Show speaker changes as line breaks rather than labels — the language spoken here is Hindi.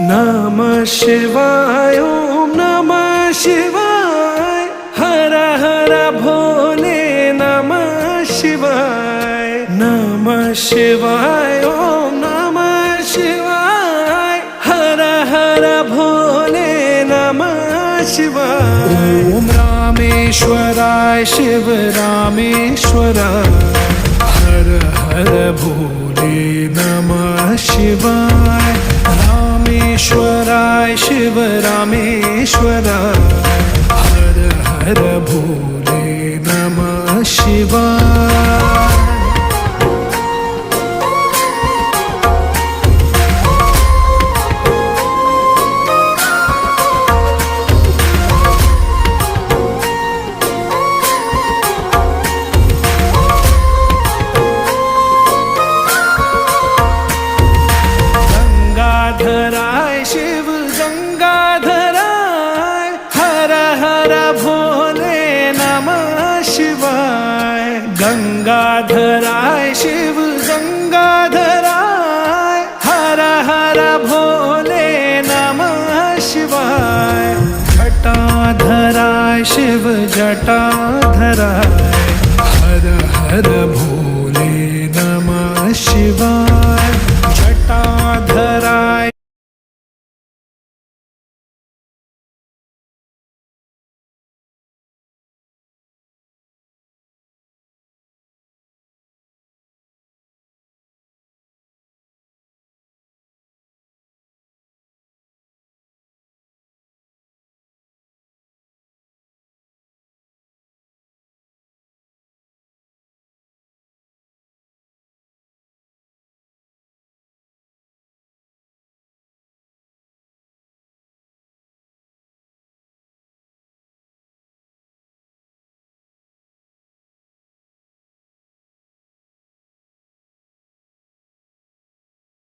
नमः शिवाय ओम नमः शिवाय हर हर भोले नमः शिवाय नमः शिवाय ओम नमः शिवाय हर हर भोले नमः शिवाय ओम रामेश्वराय शिव रामेश्वराय हर हर भोले नमः शिवाय रामेश्वराय शिव रामेश्वराय हर हर भोले नमः शिवाय गंगाधराय शिव गंगाधराय हर हर भोले नमः शिवाय गंगाधराय शिव गंगाधराय हर हर भोले नमः शिवाय जटाधराय शिव जटाधराय हर हर भोले नमः शिवाय